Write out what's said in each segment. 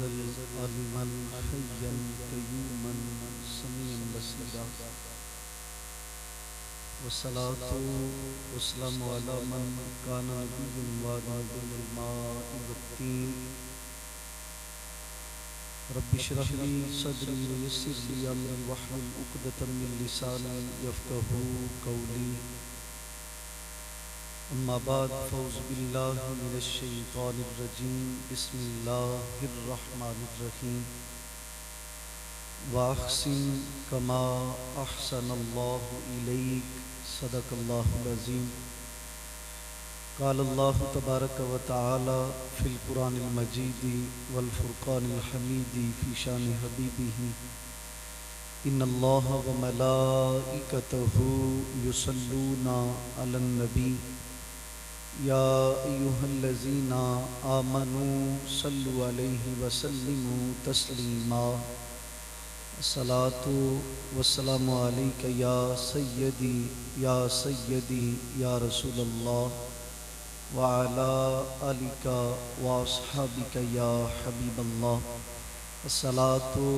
यज़ल अलिमन हय्यन क़य्यूमन समीअन बसीरा वस्सलातु वस्सलामु अला मन काना नबिय्युन वादिन बैनल माइ वत्तीन रब्बि इश्रह ली सदरी वयस्सिर ली अमरी वहलुल उक़दतम मिन लिसानी यफ़क़हू क़ौली अम्मा बाद फ़ौज़ु बिल्लाहि मिनश शैतानिर रजीम बिस्मिल्लाहिर रहमानिर रहीम वाहसिन कमा अहसनल्लाहु इलैक सदक़ल्लाहुल अज़ीम क़ालल्लाहु तबारक व तआला फ़िल क़ुरानिल मजीदी वल फ़ुरक़ानिल हमीदी फ़ी शानि हबीबिही इन्नल्लाहा व मलाइकतहु युसल्लूना अलन नबी या अय्युहल्लज़ीना आमनू सल्लु अलैहि वसल्लिमू तस्लीमा अस्सलातु वस्सलामु अलैका या सय्यदी या रसूलल्लाह व अला आलिका व अस्हाबिका या हबीबल्लाह अस्सलातु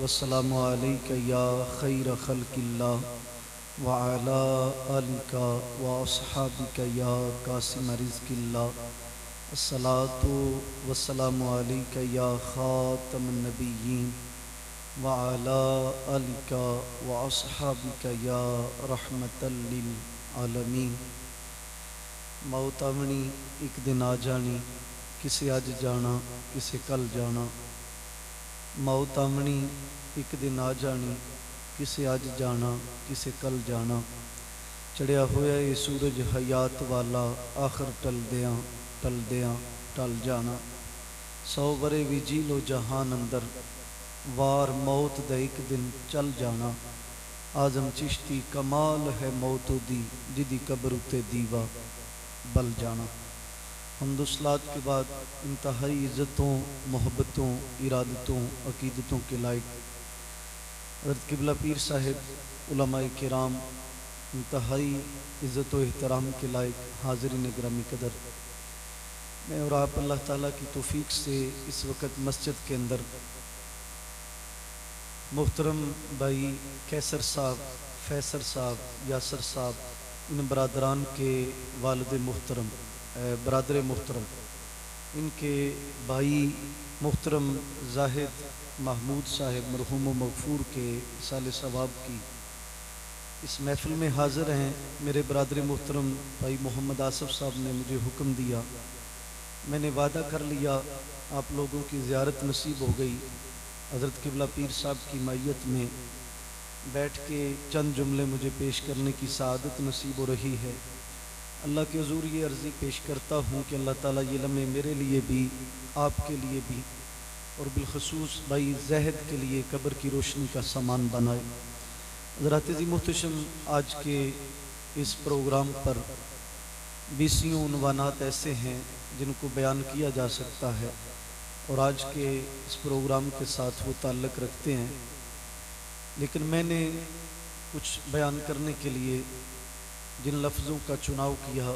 वस्सलामु अलैका या खैर खल्क़िल्लाह व अला आलिका व अस्हाबिका या कासिम रिज़्क़िल्लाह अस्सलातु वस्सलामु अलैका या ख़ातमन नबिय्यीन व अला आलिका व अस्हाबिका या रहमतल लिल आलमीन। मौत आवनी एक दिन आ जानी, किसे अज जाना किसे कल जाना। मौत आवनी एक दिन आ जानी, किसे अज जाना किसे कल जाना। चढ़िया होया ये सूरज हयात वाला आखिर टलदियां टल जाना। 100 वरे भी जी लो जहान अंदर, वार मौत दा एक दिन चल जाना। आजम चिश्ती कमाल है मौत दी, जिदी कब्र उते दीवा बल जाना। हमदुसलात के बाद इंतहाई इज़्ज़तों, मोहब्बतों, इरादतों, अकीदतों के लायक हज़रत क़िबला पीर साहिब, उलमाए किराम, इंतहाई इज़्ज़त व एहतराम के लायक हाज़रीन गिरामी कदर, मैं और आप अल्लाह ताला की तौफ़ीक़ से इस वक्त मस्जिद के अंदर मुहतरम भाई कैसर साहब, फैसर साहब, यासर साहब, इन बरादरान के वालिद मुहतरम, बरादर मुहतरम, इनके भाई मुहतरम जाहिद महमूद साहिब मरहूम मगफूर के साल सवाब की इस महफ़िल में हाज़िर हैं। मेरे बरादर मुहतरम भाई मोहम्मद आसफ़ साहब ने मुझे हुक्म दिया, मैंने वादा कर लिया आप लोगों की ज़ियारत नसीब हो गई। हज़रत क़िबला पीर साहब की मैयत में बैठ के चंद जुमले मुझे पेश करने की सआदत नसीब हो रही है। अल्लाह के हुज़ूर ये अर्ज़ी पेश करता हूँ कि अल्लाह ताला ये लम्हे मेरे लिए भी, आपके लिए भी और बिलखसूस भाई जहद के लिए कब्र की रोशनी का सामान बनाए। हज़रात अज़ीम मुहतशम, आज के इस प्रोग्राम पर 20 उन्वानात ऐसे हैं जिनको बयान किया जा सकता है और आज के इस प्रोग्राम के साथ वो ताल्लुक़ रखते हैं, लेकिन मैंने कुछ बयान करने के लिए जिन लफ्ज़ों का चुनाव किया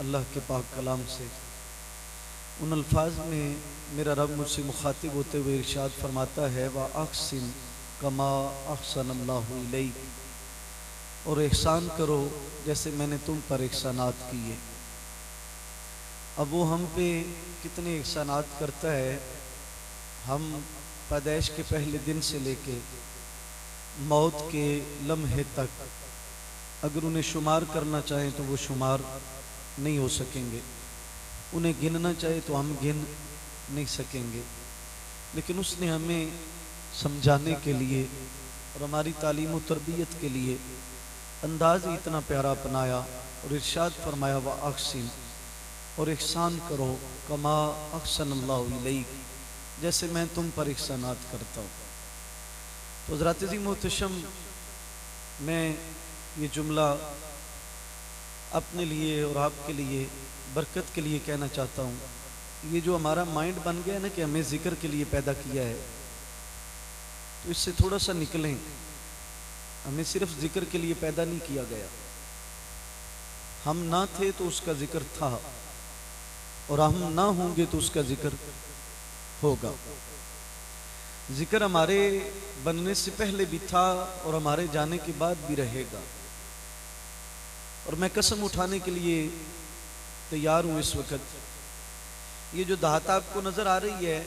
अल्लाह के पाक कलाम से, उन अल्फाज में मेरा रब मुझसे मुखातिब होते हुए इरशाद फरमाता है, व अहसिन कमा अहसनल्लाहु इलैक, और एहसान करो जैसे मैंने तुम पर एहसानात किए। अब वो हम पे कितने एहसानात करता है, हम पैदाइश के पहले दिन से लेके मौत के लम्हे तक अगर उन्हें शुमार करना चाहें तो वो शुमार नहीं हो सकेंगे, उन्हें गिनना चाहे तो हम गिन नहीं सकेंगे। लेकिन उसने हमें समझाने के लिए और हमारी तालीम व तरबियत के लिए अंदाज़ ही इतना प्यारा अपनाया और इरशाद फरमाया, व अहसिन, और एहसान करो, कमा अहसनल्लाहु इलैक, जैसे मैं तुम पर एहसानात करता हूँ। तो हज़रात अज़ीम मोहतशम, मैं ये जुमला अपने लिए और आपके लिए बरकत के लिए कहना चाहता हूँ। ये जो हमारा माइंड बन गया ना कि हमें ज़िक्र के लिए पैदा किया है, तो इससे थोड़ा सा निकलें। हमें सिर्फ ज़िक्र के लिए पैदा नहीं किया गया, हम ना थे तो उसका ज़िक्र था, और हम ना होंगे तो उसका ज़िक्र होगा। जिक्र हमारे बनने से पहले भी था और हमारे जाने के बाद भी रहेगा। और मैं कसम उठाने के लिए तैयार हूं इस वक्त, ये जो दाहता आपको नजर आ रही है,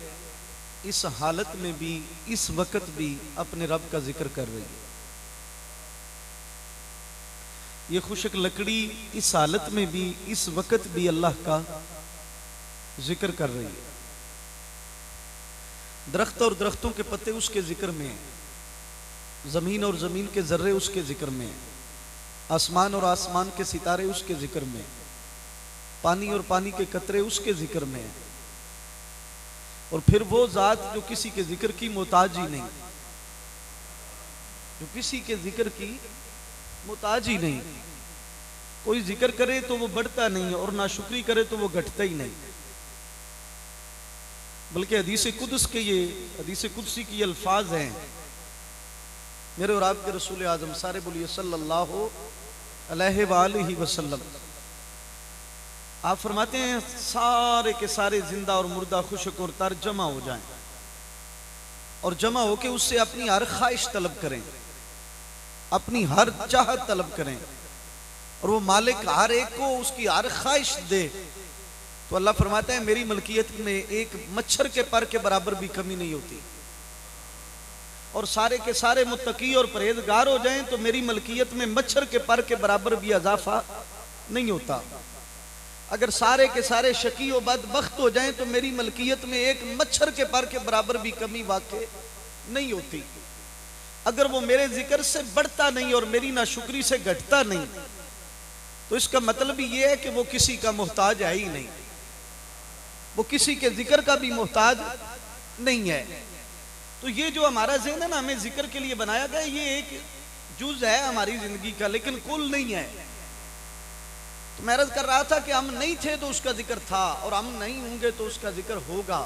इस हालत में भी, इस वक्त भी अपने रब का जिक्र कर रही है। ये खुशक लकड़ी इस हालत में भी, इस वक्त भी अल्लाह का जिक्र कर रही है। दरख्त और दरख्तों के पत्ते उसके जिक्र में हैं, जमीन और जमीन के जर्रे उसके जिक्र में हैं, आसमान और आसमान के सितारे उसके जिक्र में, पानी और पानी के कतरे उसके जिक्र में हैं। और फिर वो जात जो किसी के जिक्र की मोहताज ही नहीं, जो किसी के जिक्र की मोहताज ही नहीं, कोई जिक्र करे तो वो बढ़ता नहीं और ना शुक्री करे तो वो घटता ही नहीं। बल्कि हदीस कुदस के, ये हदीस कुदसी की अल्फाज हैं मेरे और आपके रसूल आजम, सारे बोलिए सल्लल्लाहु अलैहि वसल्लम। आप फरमाते हैं सारे के सारे जिंदा और मुर्दा खुशक और तर जमा हो जाएं और जमा होके उससे अपनी हर ख्वाहिश तलब करें, अपनी हर चाहत तलब करें, और वो मालिक हर एक को उसकी हर ख्वाहिश दे। तो अल्लाह फरमाता है मेरी मलकियत में एक मच्छर के पर के बराबर भी कमी नहीं होती। और सारे के सारे मुत्तकी और परहेजगार हो जाएं तो मेरी मलकियत में मच्छर के पर के बराबर भी इजाफा नहीं होता। अगर सारे के सारे शकी और बदबख्त हो जाएं तो मेरी मलकियत में एक मच्छर के पर के बराबर भी कमी वाक़ई नहीं होती। अगर वो मेरे जिक्र से बढ़ता नहीं और मेरी नाशुक्री से घटता नहीं, तो इसका मतलब ये है कि वो किसी का मोहताज है ही नहीं, वो किसी के जिक्र का भी मोहताज नहीं है। तो ये जो हमारा ज़हन है ना, हमें जिक्र के लिए बनाया गया, ये एक जुज़ है हमारी जिंदगी का, लेकिन कुल नहीं है। तो मैं अर्ज कर रहा था कि हम नहीं थे तो उसका जिक्र था, और हम नहीं होंगे तो उसका जिक्र होगा।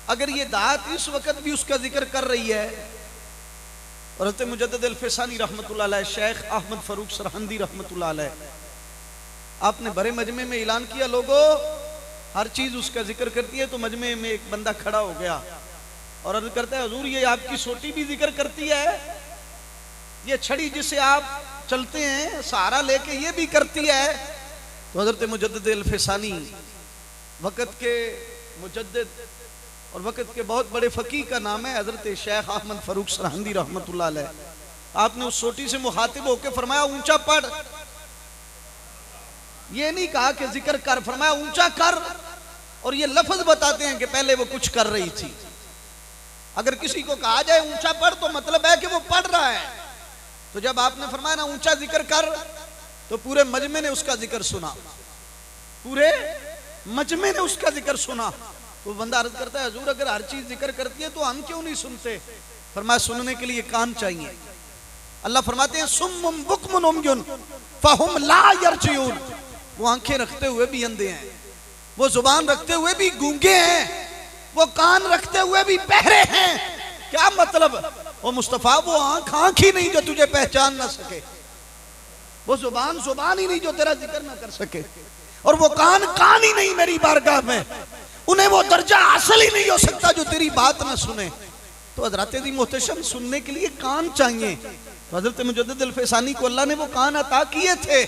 अगर ये दात इस वक्त भी उसका जिक्र कर रही है, और हज़रत मुजद्दिद अल-फ़सानी रहमतुल्लाह अलैह, शेख अहमद फ़रूक सरहंदी रहमतुल्लाह अलैह, आपने बड़े मजमे में ऐलान किया लोगों हर चीज़ उसका जिक्र करती है। तो मजमे में एक बंदा खड़ा हो गया और अर्ज करता है हुजूर ये आपकी सोटी भी जिक्र करती है, ये छड़ी जिसे आप चलते हैं सहारा लेके ये भी करती है। तो हज़रत मुजद्दिद अल-फ़सानी, वक़्त के मुजद्दिद और वक़्त के बहुत बड़े फ़कीह का नाम है हज़रत शेख अहमद फ़रूक सरहंदी रहमतुल्लाह अलैह, आपने उस सोटी से मुखातिब होकर फरमाया ऊंचा पढ़। ये नहीं कहा कि जिक्र कर, फरमाया ऊंचा कर। और ये लफ्ज बताते हैं कि पहले वो कुछ कर रही थी। अगर किसी को कहा जाए ऊंचा पढ़ तो मतलब है कि वो पढ़ रहा है। तो जब आपने फरमाया ना ऊंचा जिक्र कर, तो पूरे मजमे ने उसका जिक्र सुना, पूरे मजमे ने उसका जिक्र सुना। तो बंदा अर्ज करता है हुजूर अगर हर चीज जिक्र करती है तो हम क्यों नहीं सुनते? फरमाया सुनने के लिए कान चाहिए। अल्लाह फरमाते हैं सुम्मुम बुकमुन उम्युन फहुम ला यरजिऊन, वो आंखें रखते हुए भी अंधे हैं, वो जुबान रखते हुए भी गूंगे हैं, वो कान रखते हुए भी बहरे हैं। क्या मतलब? वो मुस्तफा वो आंख ही नहीं जो तुझे पहचान ना सके, वो जुबान ही नहीं जो तेरा जिक्र ना कर सके, और वो कान ही नहीं मेरी बारगाह में, उन्हें वो दर्जा हासिल ही नहीं हो सकता जो तेरी बात ना सुने। तो हज़रत दी मोहतशम सुनने के लिए कान चाहिए। तो हज़रत मुजद्दिद अल-फ़सानी को अल्लाह ने वो कान अता किए थे,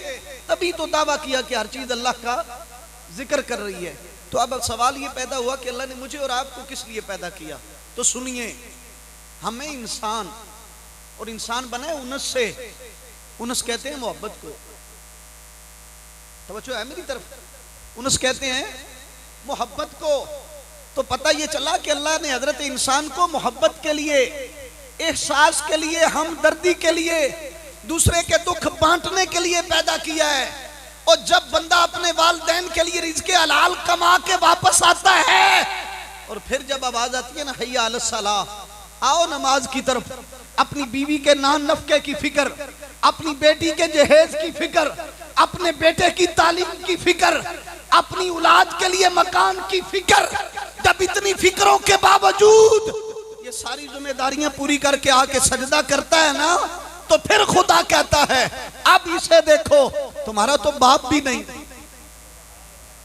तभी तो दावा किया कि हर चीज अल्लाह का जिक्र कर रही है। तो अब सवाल ये पैदा हुआ कि अल्लाह ने मुझे और आपको किस लिए पैदा किया? तो सुनिए, हमें इंसान, और इंसान बना है उनस से, उनस कहते हैं मोहब्बत को, तवज्जो है मेरी तरफ, उनस कहते हैं मोहब्बत को। तो पता ये चला कि अल्लाह ने हजरत इंसान को मोहब्बत के लिए, एहसास के लिए, हमदर्दी के लिए, दूसरे के दुख बांटने के लिए पैदा किया है। और जब बंदा अपने वालिदैन के लिए रिज़्क़े हलाल कमा के वापस आता है, और फिर जब आवाज आती है ना हय्या अलस सलाह, आओ नमाज की तरफ, अपनी बीवी के नान नफके की फिक्र, अपनी बेटी के जहेज की फिक्र, अपने बेटे की तालीम की फिक्र, अपनी औलाद के लिए मकान की फिक्र, जब इतनी फिक्रों के बावजूद ये सारी जिम्मेदारियां पूरी करके आके सजदा करता है ना, तो फिर खुदा कहता है अब इसे देखो, तुम्हारा तो बाप भी नहीं,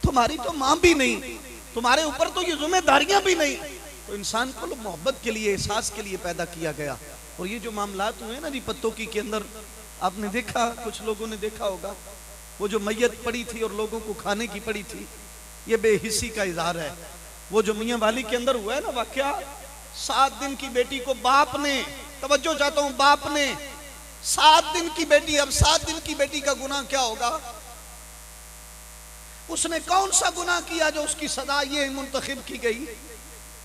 तुम्हारी तो मां भी नहीं, तुम्हारे ऊपर तो ये जिम्मेदारियां भी नहीं। तो तो इंसान को मोहब्बत के लिए, एहसास के लिए पैदा किया गया। और ये जो मामलात हुए ना जी पत्तों की के अंदर, आपने देखा, कुछ लोगों ने देखा होगा, वो जो मैयत पड़ी थी और लोगों को खाने की पड़ी थी, ये बेहिसी का इजहार है। वो जो मियां वाली के अंदर हुआ है ना वाकया, 7 दिन की बेटी को बाप ने, तवज्जो चाहता हूं, बाप ने 7 दिन की बेटी, अब 7 दिन की बेटी का गुनाह क्या होगा? उसने कौन सा गुनाह किया जो उसकी सजा ये मुंतखब की गई?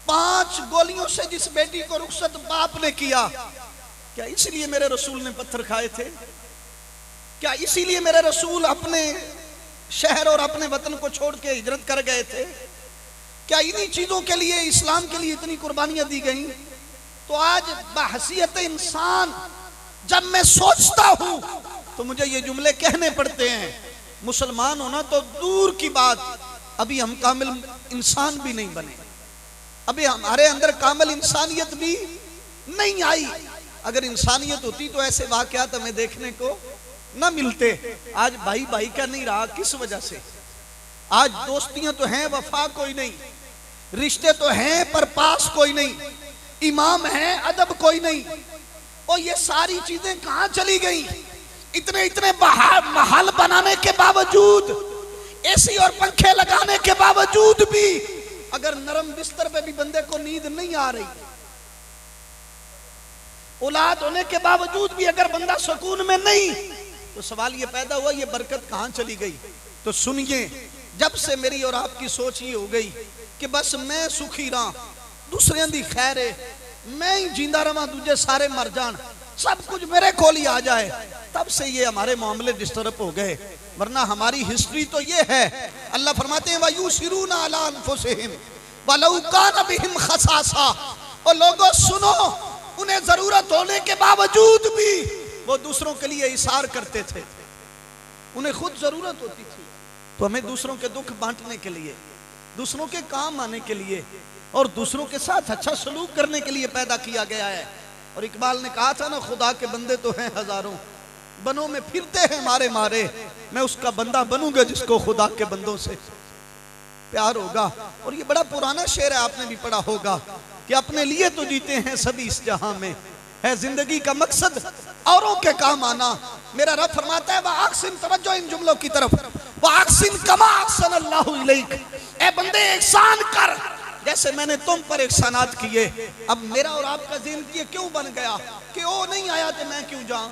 5 गोलियों से जिस बेटी को रुखसत बाप ने किया, क्या इसलिए मेरे रसूल ने पत्थर खाए थे? क्या इसीलिए मेरे रसूल अपने शहर और अपने वतन को छोड़ के हिजरत कर गए थे? क्या इन्हीं चीजों के लिए, इस्लाम के लिए इतनी कुर्बानियां दी गई? तो आज बहसियत इंसान जब मैं सोचता हूं तो मुझे ये जुमले कहने पड़ते हैं। मुसलमान होना तो दूर की बात, अभी हम कामिल इंसान भी नहीं बने, अभी हमारे अंदर कामिल इंसानियत भी नहीं आई। अगर इंसानियत होती तो ऐसे वाकयात हमें देखने को न मिलते। आज भाई भाई का नहीं रहा, किस वजह से? आज दोस्तियां तो हैं, वफा कोई नहीं, रिश्ते तो हैं पर पास कोई नहीं, इमाम है अदब कोई नहीं। और ये सारी चीजें कहां चली गई? इतने इतने महल बनाने के बावजूद, एसी और पंखे लगाने के बावजूद भी अगर नरम बिस्तर पे भी बंदे को नींद नहीं आ रही, औलाद होने के बावजूद भी अगर बंदा सुकून में नहीं, तो सवाल ये पैदा हुआ ये बरकत कहां चली गई? तो सुनिए, जब से मेरी और आपकी सोच ये हो गई कि बस मैं सुखी रहा, दूसरे दी खैर है, मैं ही जिंदा रहा, दूजे सारे मर जान, सब कुछ मेरे कोल ही आ जाए, तब से ये हमारे मामले डिस्टर्ब हो गए। वरना हमारी हिस्ट्री तो ये है, अल्लाह फरमाते हैं वयुसिरूना अला अनफुसिहिम वलौ कान बिहिम खसासा। और लोगों सुनो, उन्हें जरूरत होने के बावजूद भी वो दूसरों के लिए इशार करते थे। उन्हें खुद जरूरत होती थी, तो हमें दूसरों के दुख बांटने के लिए, दूसरों के काम आने के लिए और दूसरों के साथ अच्छा सलूक करने के लिए पैदा किया गया है। और इकबाल ने कहा था ना, खुदा के बंदे तो हैं हजारों, बनों में फिरते हैं मारे मारे, मैं उसका बंदा बनूंगा जिसको खुदा के बंदों से प्यार होगा। और ये बड़ा पुराना शेर है, आपने भी पढ़ा होगा कि अपने लिए तो जीते हैं सभी इस जहां में, है जिंदगी का मकसद औरों के काम आना। मेरा रब फरमाता है वाहसिन, तवज्जो इन जुमलों की तरफ, वाहसिन कमा अहसनल्लाहु इलैक, ए बंदे एहसान कर जैसे मैंने तुम पर एहसानात किए। अब मेरा और आपका ज़हन ये क्यों बन गया कि वो नहीं आया तो मैं क्यों जाऊं?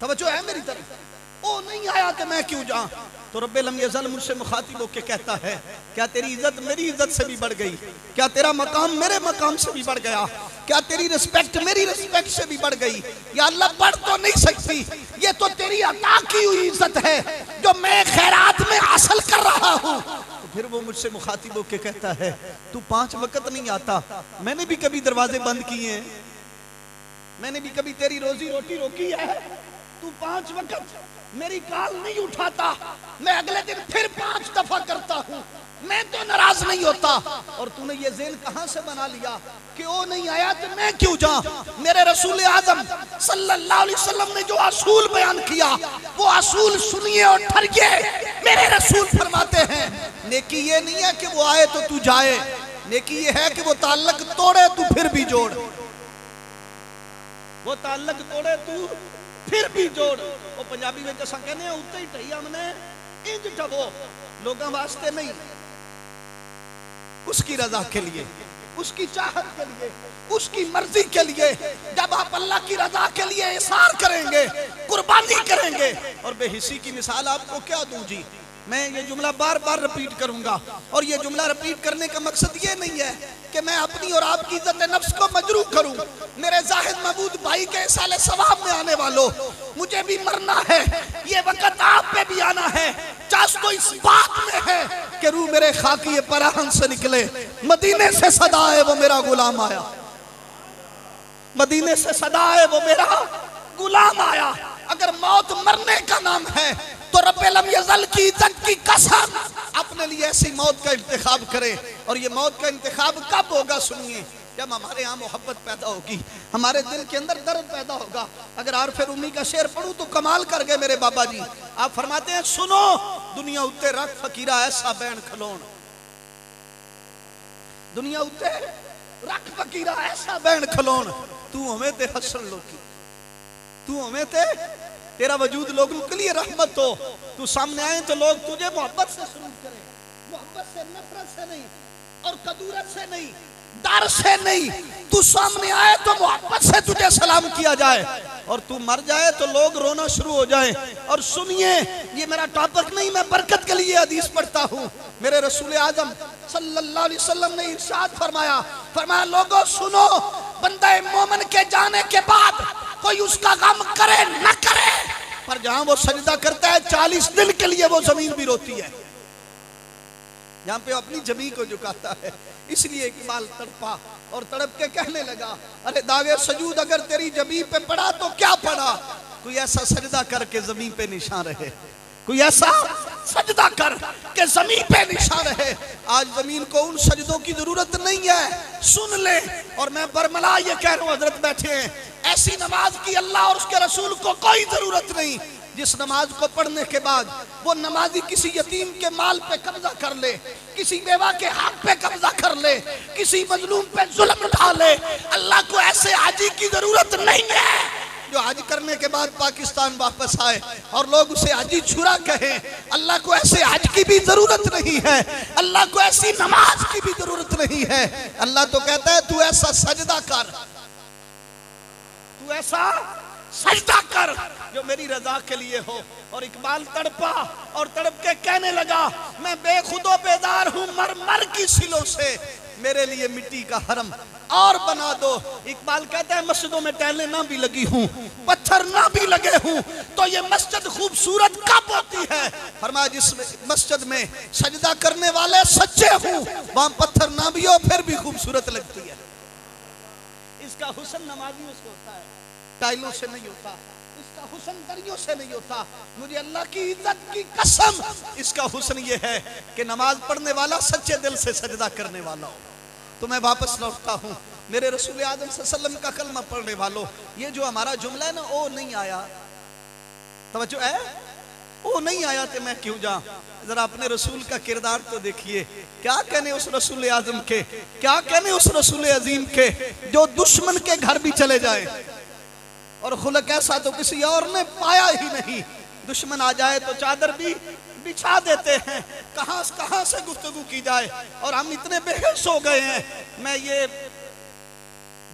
तवज्जो है मेरी तरफ, वो नहीं आया तो मैं क्यों जाऊं? तो रब्बे लम यज़ल मुझसे मुखातिब होकर कहता है, क्या तेरी इज्जत मेरी इज्जत से भी बढ़ गई? क्या तेरा मकाम मेरे मकाम से भी बढ़ गया? क्या तेरी रिस्पेक्ट मेरी रिस्पेक्ट से भी बढ़ गई? या अल्लाह बढ़ तो नहीं सकती, ये तो तेरी अता की हुई इज्जत है जो मैं खैरात में हासिल कर रहा हूँ। तो फिर वो मुझसे मुखातिब होकर कहता है, तू 5 वक्त नहीं आता, मैंने भी कभी दरवाजे बंद किए हैं, मैंने भी कभी तेरी रोजी रोटी रोकी है, तू 5 वक्त मेरी कॉल नहीं उठाता, मैं अगले दिन फिर 5 दफा करता हूँ, मैं तो नाराज नहीं होता। और तूने ये ज़हन कहां से बना लिया कि वो नहीं आया तो मैं क्यों जाऊं? मेरे रसूल आजम सल्लल्लाहु अलैहि वसल्लम ने जो असूल बयान किया, वो असूल सुनिए और ठहरिए। मेरे रसूल फरमाते हैं, नेकी ये नहीं है कि वो आए तो तू जाए, नेकी ये है कि वो ताल्लुक तोड़े तू फिर भी जोड़, वो ताल्लुक तोड़े तू फिर भी जोड़। वो पंजाबी में असां कहने उत्ते ही ढई हमने इंज ठवो, लोगों वास्ते नहीं, उसकी रजा के लिए, उसकी चाहत के लिए, उसकी मर्जी के लिए। जब आप अल्लाह की रजा के लिए इसार करेंगे, कुर्बानी करेंगे, और बेहिसी की मिसाल आपको क्या दूं जी, मैं ये जुमला बार बार रिपीट करूंगा। और ये जुमला रिपीट करने का मकसद ये नहीं है कि मैं अपनी और आपकी इज्जत नफ्स को मजरूह करूं। मेरे जाहिद महमूद भाई के साले सवाब में आने वालों, मुझे भी मरना है, ये वक्त आप पे भी आना है। चास तो इस बात में है कि रूह मेरे खाकी पराहन से निकले, मदीने से सदा है वो मेरा गुलाम आया, मदीने से सदा है वो मेरा गुलाम आया। अगर मौत मरने का नाम है तो रब्बे लम यज़ल की इज्जत की कसम अपने लिए ऐसी मौत का इंतखाब करे। और ये मौत का इंतखाब कब होगा? सुनिए, जब हमारे यहाँ मोहब्बत पैदा होगी, हमारे दिल के अंदर दर्द पैदा होगा। अगर आरफ़े रूमी का शेर पढ़ूं तो कमाल कर गए मेरे बाबा जी। आप फरमाते हैं, सुनो दुनिया उत्ते रख फकीरा ऐसा बैन खलोन, दुनिया उत्ते रख फकीरा ऐसा बैन खलोन तू हमें ते हसन लोकी तू हमें ते तेरा वजूद लोगों के लिए रहमत हो। तू सामने आए तो लोग तुझे मोहब्बत से सलूट करें, मोहब्बत से, नफरत से नहीं और कदूरत से नहीं, डर से नहीं। तू सामने आए तो मोहब्बत से तुझे सलाम किया जाए और तू मर जाए तो लोग रोना शुरू हो जाए। और सुनिए, ये मेरा टॉपिक नहीं, मैं बरकत के लिए हदीस पढ़ता हूँ। मेरे रसूल आजम सल्लल्लाहु अलैहि वसल्लम ने इरशाद फरमाया लोगों सुनो, बंदा मोमिन के जाने के बाद कोई उसका गम करे न करे, पर जहां वो सजदा करता है 40 दिन के लिए वो जमीन भी रोती है। यहाँ पे अपनी जमी को झुकाता है। इसलिए इकबाल तड़पा और तड़प के कहने लगा, अरे दागे सजूद अगर तेरी जमी पे पड़ा तो क्या पड़ा, कोई ऐसा सजदा कर के जमीन पे निशान रहे, कोई ऐसा सजदा कर के जमीन पे निशान रहे। आज जमीन को उन सजदों की जरूरत नहीं है, सुन ले। और मैं बरमला ये कह रहा हूँ, हजरत बैठे हैं, ऐसी नमाज की अल्लाह और उसके रसूल को कोई जरूरत नहीं जिस नमाज को पढ़ने के बाद वो नमाजी किसी यतीम के माल पे कब्जा कर ले, किसी बेवा के हक पे कब्जा कर ले, किसी मजलूम पे जुल्म उठा ले। अल्लाह को ऐसे हाजी की जरूरत नहीं है जो हज करने के बाद पाकिस्तान वापस आए और लोग उसे हाजी छुरा कहें। अल्लाह को ऐसे हज की भी जरूरत नहीं है, अल्लाह को ऐसी नमाज की भी जरूरत नहीं है। अल्लाह तो कहता है तू ऐसा सजदा कर, तू ऐसा सजदा कर जो मेरी रजा के लिए हो। और इकबाल तड़पा और तड़प के कहने लगा, मैं बेखुदो बेदार हूँ मर मर की सिलों से, मेरे लिए मिट्टी का हरम और बना दो। इकबाल कहता है मस्जिदों में टहलें ना भी लगी हूँ, पत्थर ना भी लगे हूँ, तो ये मस्जिद खूबसूरत कब होती है। फरमाया जिस मस्जिद में सजदा करने वाले सच्चे हूँ वहां पत्थर ना भी हो फिर भी खूबसूरत लगती है। इसका हुस्न नमाजियों से होता है, टाइलों से नहीं होता। इसका हुस्न दरियों से नहीं होता। मुझे अल्लाह की इज्जत की कसम, इसका हुस्न ये है कि नमाज पढ़ने वाला सच्चे दिल से सजदा करने वाला हो। तो मैं वापस लौटता हूँ, मेरे रसूल आदम सल्लल्लाहु अलैहि वसल्लम का कलमा पढ़ने वालों, ये जो हमारा जुमला है ना, ओ नहीं आया, तवज्जो है, ओ नहीं आया तो मैं क्यों जा। जरा अपने रसूल का किरदार तो देखिए, क्या कहने उस रसूल आजम के, क्या कहने उस रसूल अजीम के जो दुश्मन के घर भी चले जाए और खुलक ऐसा तो किसी और ने पाया ही नहीं। दुश्मन आ जाए तो चादर भी बिछा देते हैं, कहां से गुफ्तगू की जाए। और हम इतने बेहोश हो गए हैं। मैं ये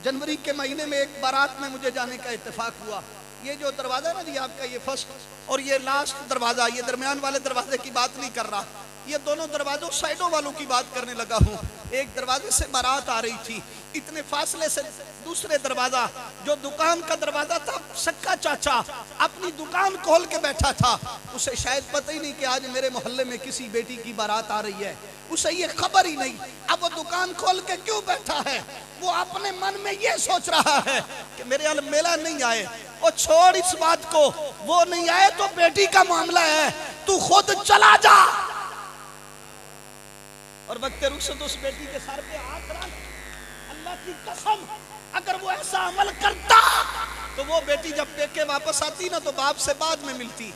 जनवरी के महीने में एक बारात में मुझे जाने का इत्तेफाक हुआ। ये जो दरवाजा ना जी आपका, ये फर्स्ट और ये लास्ट दरवाजा, ये दरमियान वाले दरवाजे की बात नहीं कर रहा, ये दोनों दरवाजों साइडों वालों की बात करने लगा हूँ। एक दरवाजे से बारात आ रही थी, इतने फासले से दूसरे दरवाजा, जो दुकान का दरवाजा था, सक्का चाचा अपनी दुकान खोल के बैठा था। उसे शायद पता ही नहीं कि आज मेरे मोहल्ले में किसी बेटी की बारात आ रही है, उसे ये खबर ही नहीं। अब वो दुकान खोल के क्यों बैठा है, वो अपने मन में ये सोच रहा है कि मेरे यहाँ मेला नहीं आए। और छोड़ इस बात को, वो नहीं आए तो बेटी का मामला है, तू खुद चला जा और वक्त रुखसत उस बेटी के सर पे हाथ रख। अल्लाह की कसम, अगर वो ऐसा अमल करता तो वो बेटी जब पेके वापस आती ना तो बाप से बाद में मिलती,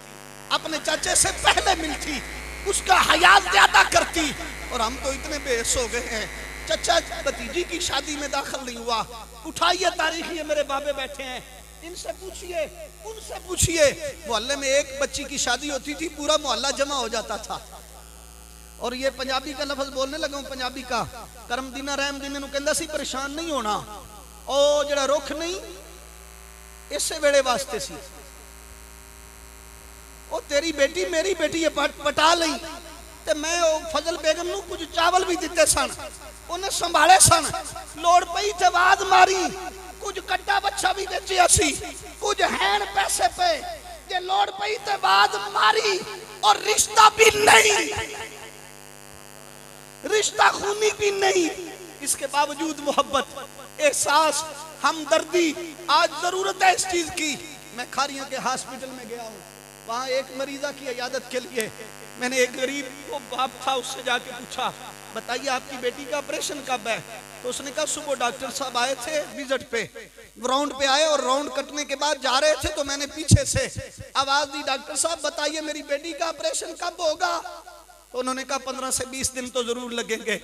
अपने चाचे से पहले मिलती, उसका हयात ज्यादा करती। और हम तो इतने बेहोश हो गए हैं, चचा भतीजी की शादी में दाखिल नहीं हुआ। उठाइए तारीख, ये मेरे बाबे बैठे हैं, इनसे पूछिए, उनसे पूछिए। मोहल्ले में एक बच्ची की शादी होती थी, पूरा मोहल्ला जमा हो जाता था। और ये पंजाबी का लफ्ज बोलने लगा हूं, पंजाबी का, करम दीना रहम दीने नु कहंदा सी परेशान नहीं होना, ओ जेड़ा रुख नहीं इसे वेड़े वास्ते सी, ओ तेरी बेटी मेरी बेटी पटा लई। ते मैं ओ फजल बेगम नु कुछ चावल भी दिते सन, उन्हें संभाले सन, लोड़ पई ते आवाज मारी, कुछ कट्टा बच्चा भी बेचिया सी, कुछ हैन पैसे पे, जे लोड़ पई ते आवाज मारी। और रिश्ता भी नहीं, रिश्ता खूनी भी नहीं, इसके बावजूद मोहब्बत, एहसास, हमदर्दी। आज जरूरत है इस चीज की। मैं खारियों के हॉस्पिटल में गया हूँ, वहां एक मरीजा की इयादत के लिए मैंने एक गरीब को बाप था, उससे जाके पूछा, बताइए आपकी बेटी का ऑपरेशन कब है। तो उसने कहा सुबह डॉक्टर साहब आए थे विजिट पे, राउंड पे आए और राउंड कटने के बाद जा रहे थे तो मैंने पीछे से आवाज दी, डॉक्टर साहब बताइए मेरी बेटी का ऑपरेशन कब होगा। तो उन्होंने कहा 15 से 20 दिन तो जरूर लगेंगे,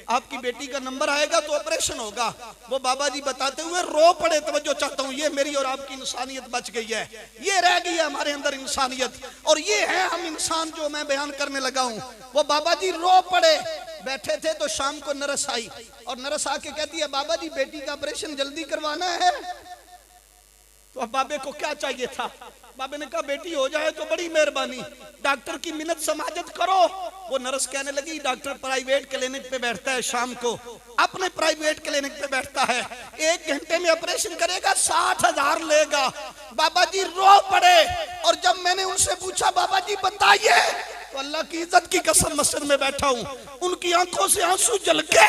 आपकी बेटी का नंबर आएगा तो ऑपरेशन होगा। वो बाबा जी बताते हुए रो पड़े। तवज्जो चाहता हूँ, ये मेरी और आपकी इंसानियत बच गई है, ये रह गई है हमारे अंदर इंसानियत, और ये है हम इंसान जो मैं बयान करने लगा हूँ। वो बाबा जी रो पड़े। बैठे थे तो शाम को नर्स आई और नर्स आके कहती है बाबा जी बेटी का ऑपरेशन जल्दी करवाना है। तो अब बाबे को क्या चाहिए था? बाबे ने कहा बेटी हो जाए तो बड़ी मेहरबानी, डॉक्टर की मिन्नत समाजत करो। वो नर्स कहने लगी डॉक्टर प्राइवेट क्लिनिक पे बैठता है, शाम को अपने प्राइवेट क्लिनिक पे बैठता है, 1 घंटे में ऑपरेशन करेगा, 60,000 लेगा। बाबा जी रो पड़े। और जब मैंने उनसे पूछा बाबा जी बताइए, तो अल्लाह की इज्जत की कसम मस्जिद में बैठा हूँ, उनकी आंखों से आंसू झलके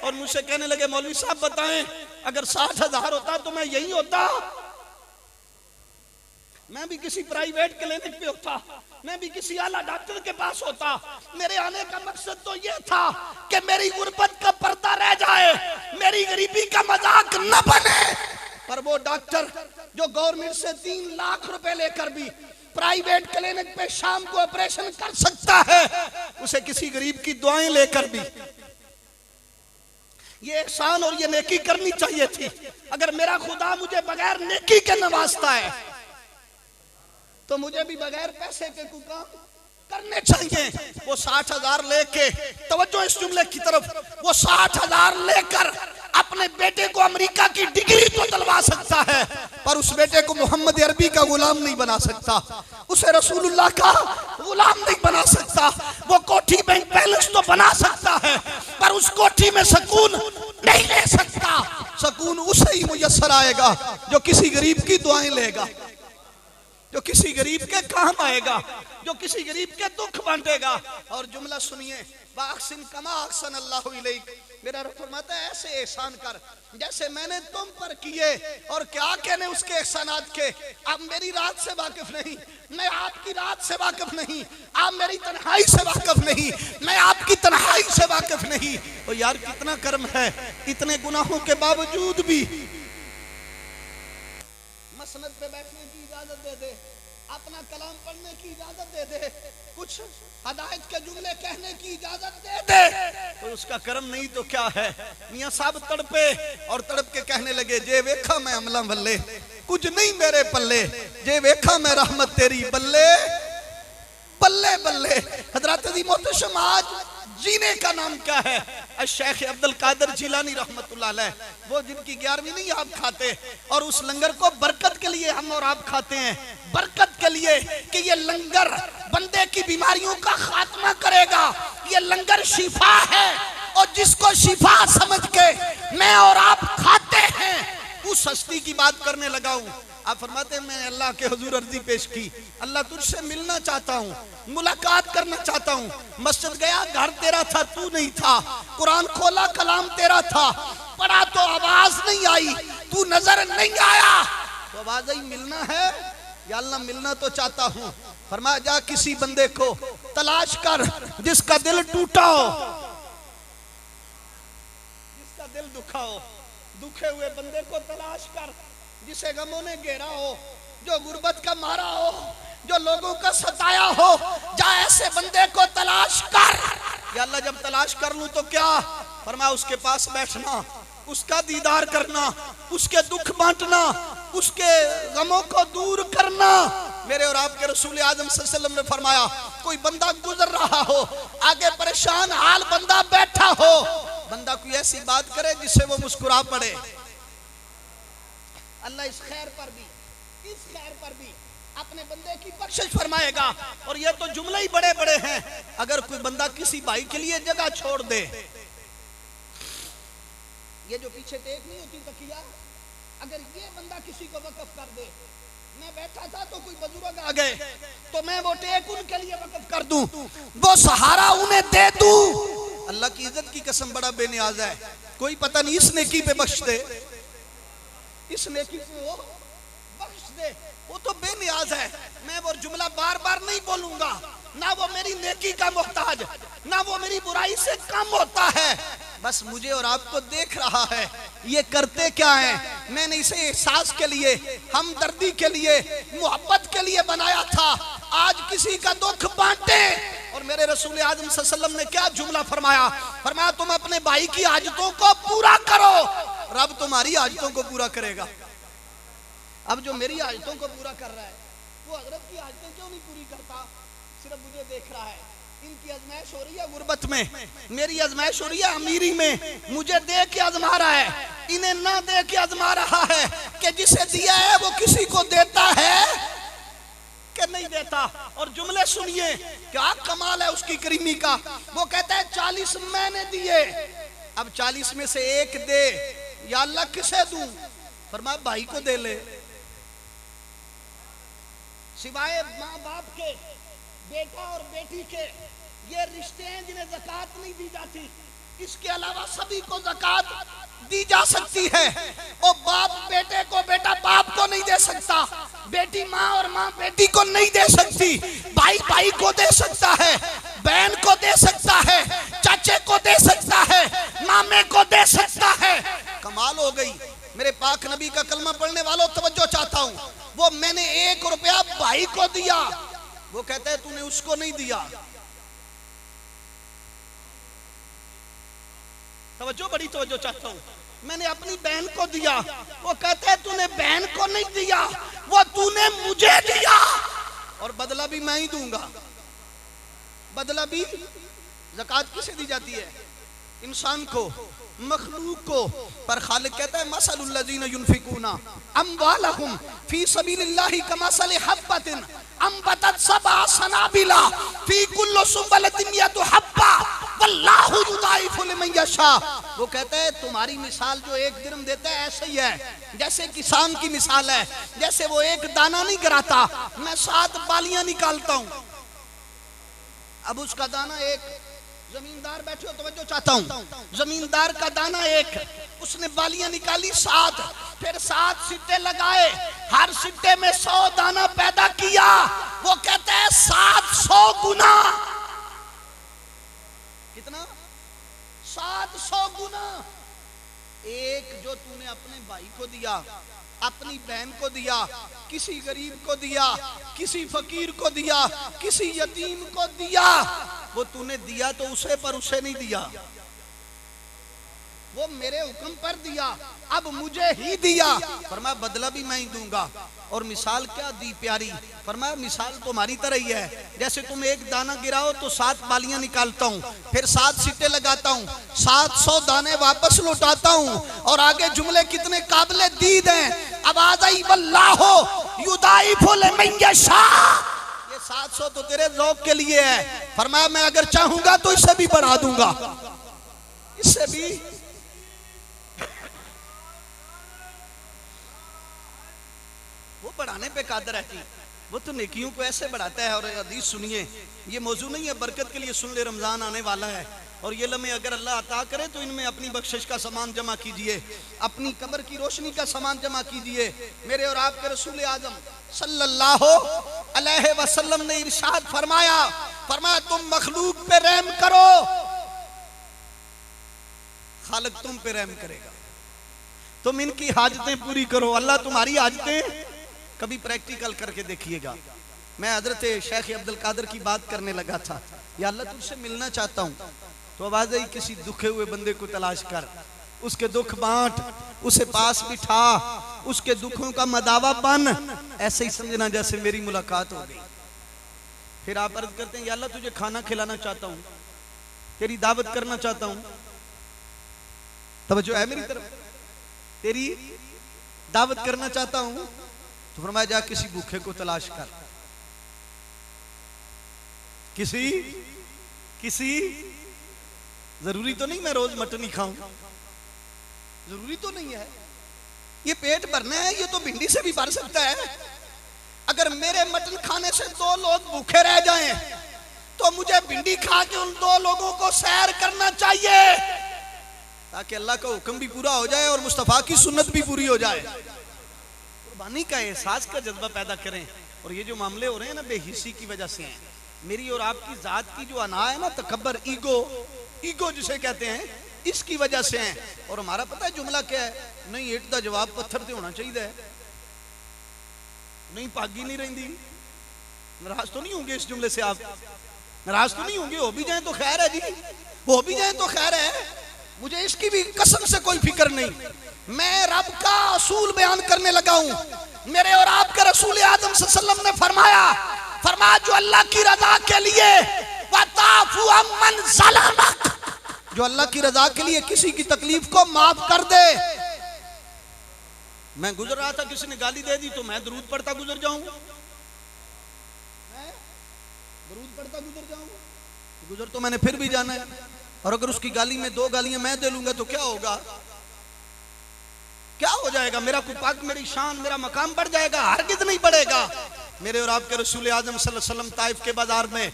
और मुझसे कहने लगे मौलवी साहब बताएं, अगर 60,000 होता तो मैं यही होता, मैं भी किसी प्राइवेट क्लिनिक पे होता, मैं भी किसी आला डॉक्टर के पास होता। मेरे आने का मकसद तो ये था कि मेरी गुर्बत का पर्दा रह जाए, मेरी गरीबी का मजाक न बने। पर वो डॉक्टर जो गवर्नमेंट से 3 लाख रुपए लेकर भी प्राइवेट क्लिनिक पे शाम को ऑपरेशन कर सकता है, उसे किसी गरीब की दुआएं लेकर भी ये एहसान और ये नेकी करनी चाहिए थी। अगर मेरा खुदा मुझे बगैर नेकी के नवाजता है तो मुझे भी बगैर पैसे के कोई काम करने चाहिए। वो 60,000 लेके, तवज्जो इस जुमले की तरफ, वो 60,000 लेकर अपने बेटे को अमेरिका की डिग्री तो दिलवा सकता है, पर उस बेटे को मोहम्मद अरबी का गुलाम नहीं बना सकता, उसे रसूलुल्लाह का गुलाम नहीं बना सकता। वो कोठी बैंक बैलेंस तो बना सकता है, पर उस कोठी में सुकून नहीं ले सकता। सुकून उसे ही मुयस्सर आएगा जो किसी गरीब की दुआएं लेगा, जो किसी गरीब के काम आएगा, जो किसी गरीब के दुख बांटेगा। और जुमला सुनिए, वाहसिन कमा अहसन अल्लाहु इलैक, मेरा रब फरमाता है ऐसे एहसान कर जैसे मैंने तुम पर किए। और क्या कहने उसके एहसानात के, आप मेरी रात से वाकिफ नहीं, मैं आपकी रात से वाकिफ नहीं, आप मेरी तन्हाई से वाकिफ नहीं, मैं आपकी तन्हाई से वाकिफ नहीं। तो यार कितना कर्म है, इतने गुनाहों के बावजूद भी मसनद पे बैठने की इजाजत दे दे, अपना कलाम पढ़ने की इजाजत दे दे, कुछ हदायत के जुमले कहने की इजाजत दे दे, तो उसका कर्म नहीं तो क्या है। मियां साहब तड़पे और तड़प के कहने लगे जे वेखा मैं अमला बल्ले, कुछ नहीं मेरे पल्ले, जे वेखा मैं रहमत तेरी बल्ले बल्ले बल्ले। हजरत दी मोहतरम आज जीने का नाम क्या है? शेख अब्दुल कादिर जिलानी रहमतुल्लाह अलैह, वो जिनकी 11वीं नहीं आप खाते, और उस लंगर को बरकत के लिए हम और आप खाते हैं, बरकत के लिए कि ये लंगर बंदे की बीमारियों का खात्मा करेगा, ये लंगर शिफा है। और जिसको शिफा समझ के मैं और आप खाते हैं, उस हस्ती की बात करने लगा हूं। आप फरमाते हैं मैं अल्लाह के हुजूर अर्जी पेश की, अल्लाह तुझसे मिलना चाहता हूँ, मुलाकात करना चाहता हूँ। मस्जिद गया, घर तेरा था, तू नहीं था, कुरान खोला, कलाम तेरा था, पढ़ा तो आवाज नहीं आई, तू नजर नहीं आया, तो आवाज आई मिलना है या अल्लाह मिलना तो चाहता हूँ। फरमाया जा किसी बंदे को तलाश कर जिसका दिल टूटा हो, जिसका दिल दुखा हो, दुखे हुए बंदे को तलाश कर जिसे गमों ने घेरा हो, जो गुर्बत का मारा हो, जो लोगों का सताया हो, जा ऐसे बंदे को तलाश कर। या अल्लाह जब तलाश कर लूं तो क्या? फरमाया उसके पास बैठना, उसका दीदार करना, उसके दुख बांटना, उसके गमों को दूर करना। मेरे और आपके रसूल आजम सल्लल्लाहु अलैहि वसल्लम ने फरमाया कोई बंदा गुजर रहा हो, आगे परेशान हाल बंदा बैठा हो, बंदा कोई ऐसी बात करे जिससे वो मुस्कुरा पड़े, अल्लाह इस खैर पर भी, इस खैर पर भी अपने बंदे की बख्शिश फरमाएगा। और ये तो जुमले ही बड़े बड़े हैं। अगर कोई बंदा किसी भाई के लिए जगह छोड़ दे, ये जो पीछे टेक नहीं होती तकिया, अगर ये बंदा किसी को वक्फ कर दे, मैं बैठा था तो कोई बुजुर्ग आ गए तो मैं वो टेक उनके लिए वक्फ कर दूं, वो सहारा उन्हें दे दूं। अल्लाह की इज्जत की कसम बड़ा बेनियाज है, कोई पता नहीं इस नेकी पे बख्श दे, इस नेकी को वो बख्श दे, वो तो बेनियाज है। मैं वो जुमला बार बार नहीं बोलूंगा, ना वो मेरी नेकी का मोहताज, ना वो मेरी बुराई से कम होता है, बस मुझे और आपको देख रहा है ये करते क्या है। मैंने इसे एहसास के लिए, हमदर्दी के लिए, मोहब्बत के लिए बनाया था। आज किसी का दुख बांटे और मेरे रसूल आज़म सल्लल्लाहु अलैहि वसल्लम ने क्या जुमला फरमाया, फरमाया तुम अपने भाई की हाजतों को पूरा करो, रब तुम्हारी हाजतों को पूरा करेगा। अब जो मेरी हाजतों को पूरा कर रहा है वो हजरत की हाजतें क्यों नहीं पूरी करता? सिर्फ मुझे देख रहा है। इनकी आजमाइश हो रही है गुर्बत में, मेरी आजमाइश हो रही है अमीरी में। मुझे दे के आजमा रहा है, इन्हें ना दे के आजमा रहा है कि जिसे दिया है वो किसी को देता है कि नहीं देता। और जुमले सुनिए, क्या कमाल है उसकी करीमी का। वो कहता है 40 मैंने दिए, अब 40 में से एक दे, या अल्लाह किसे दूं? फरमाया भाई को दे ले। सिवाय माँ बाप के, बेटा और बेटी के, ये रिश्ते हैं जिन्हें ज़कात नहीं दी जाती। इसके अलावा सभी को ज़कात दी जा सकती है। और बाप बेटे को, बेटा बाप को नहीं दे सकता, बेटी माँ और माँ बेटी को नहीं दे सकती। भाई भाई को दे सकता है, बहन को दे सकता है, चाचे को दे सकता है, मामे को दे सकता है। कमाल हो गई। मेरे पाक नबी का कलमा पढ़ने वालों तवज्जो चाहता हूँ। वो मैंने 1 रुपया भाई को दिया, वो कहता है तूने उसको नहीं दिया। तवज्जो, बड़ी तवज्जो चाहता हूँ। मैंने अपनी बहन को दिया, वो कहता है तूने बहन को नहीं दिया, वो तूने मुझे दिया और बदला भी मैं ही दूंगा। बदला भी ज़कात किसे दी जाती है? इंसान को, मखलूक को। पर खालिक कहता है मसलुल्लज़ीना युनफिकूना अम्वालहुम फी सबीलिल्लाहि कमसलि हब्बतिन अंबतत सबअ सनाबिला फी कुल्लि सुंबलतिन मिअतु हब्बा वल्लाहु युदाइफु लिमन यशा। वो कहता है तुम्हारी मिसाल जो 1 दिरहम देता है ऐसे ही है जैसे किसान की मिसाल है। जैसे वो 1 दाना नहीं गिराता, मैं 7 बालियां निकालता हूं। अब उसका दाना 1, जमींदार बैठे हो तवज्जो चाहता हूं, जमींदार का दाना 1, उसने बालियां निकाली 7, फिर 7 सिट्टे लगाए, हर सिट्टे में 100 दाना पैदा किया। वो कहता है 700 गुना। कितना? 700 गुना। एक जो तूने अपने भाई को दिया, अपनी बहन को दिया, किसी गरीब को दिया, किसी फकीर को दिया, किसी यतीम को दिया, वो तूने दिया तो उसे, पर उसे नहीं दिया। वो मेरे हुक्म पर दिया, अब मुझे ही दिया, फरमाया बदला भी मैं ही दूंगा। और मिसाल क्या दी प्यारी, फरमाया मिसाल तुम्हारी तरह ही है। जैसे तुम 1 दाना गिराओ तो 7 बालियां निकालता हूं, फिर 7 सिट्टे लगाता हूं, 700 दाने वापस लौटाता हूं। और आगे जुमले कितने काबिले दीद हैं। अब आ जाई वल्लाहु युदाइफु लिमन यशा। ये 700 तो तेरे ज़ौक़ के लिए है। फरमाया मैं अगर चाहूंगा तो इससे भी बढ़ा दूंगा, इससे भी। वो बढ़ाने पे कादर है, वो तो नेकियों को ऐसे बढ़ाता है। और हदीस सुनिए, ये मौजू नहीं है, बरकत के लिए सुन ले, रमजान आने वाला है। और ये लम्हे अगर अल्लाह अता करे तो इनमें अपनी बख्शिश का सामान जमा कीजिए, अपनी कब्र की रोशनी का सामान जमा कीजिए। मेरे और आपके रसूल आज़म सल्लल्लाहु अलैहि वसल्लम ने इरशाद फरमाया, फरमाया तुम मखलूक पे रहम करो, खालिक तुम पे रहम करेगा। तुम इनकी हाजतें पूरी करो, अल्लाह तुम्हारी हाजतें। कभी प्रैक्टिकल करके देखिएगा। मैं हजरत शेख अब्दुल कादिर की बात करने लगा था, या अल्लाह तुझसे मिलना चाहता हूँ, तो आवाज आई किसी दुखे हुए बंदे को तलाश कर, उसके दुख बांट, उसे पास बिठा, उसके दुखों का मदावा बन। ऐसे ही समझना जैसे मेरी मुलाकात हो गई। फिर आप अर्ज करते हैं या अल्लाह तुझे खाना खिलाना चाहता हूँ, तेरी दावत करना चाहता हूँ। तवज्जो है मेरी तरफ, तेरी दावत करना चाहता हूँ। तो फरमाया जा किसी भूखे को तलाश कर, किसी जरूरी तो नहीं मैं रोज मटन ही खाऊं, जरूरी तो नहीं है। ये पेट भरना है, ये तो भिंडी से भी भर सकता है। अगर मेरे मटन खाने से 2 लोग भूखे रह जाएं, तो मुझे भिंडी खा के उन 2 लोगों को सैर करना चाहिए, ताकि अल्लाह का हुक्म भी पूरा हो जाए और मुस्तफा की सुन्नत भी पूरी हो जाए। कुर्बानी का एहसास का जज्बा पैदा करें। और ये जो मामले हो रहे हैं ना, बेहिसी की वजह से हैं। मेरी और आपकी जात की जो अना है ना, तकब्बर, ईगो जिसे कहते हैं, इसकी वजह से हैं। और हमारा पता है जुमला क्या है, नहीं ईट दा जवाब पत्थर ते होना चाहिए, नहीं भागी नहीं रही। नाराज तो नहीं होंगे इस जुमले से आप? नाराज तो नहीं होंगे, हो भी जाए तो खैर है जी, हो भी जाए तो खैर है, मुझे इसकी भी कसम से कोई फिक्र नहीं। मैं रब का असूल बयान करने लगा हूं। मेरे और आपके रसूल आदम सल्लल्लाहु अलैहि वसल्लम ने फरमाया जो अल्लाह की रजा के लिए वताफु अमन ज़लमक, जो अल्लाह की रजा के लिए किसी की तकलीफ को माफ कर दे। मैं गुजर रहा था, किसी ने गाली दे दी तो मैं दरूद पढ़ता गुजर जाऊंगा, दरूद पढ़ता गुजर जाऊंगा, गुजर तो मैंने फिर भी जाना है। और अगर उसकी गाली में 2 गालियां मैं दे लूंगा तो क्या होगा, क्या हो जाएगा? मेरा कुपाक, मेरी शान, मेरा मकाम बढ़ जाएगा? हरगिज़ नहीं बढ़ेगा। मेरे और आपके रसूल आज़म सल्लल्लाहु अलैहि वसल्लम ताइफ के बाजार में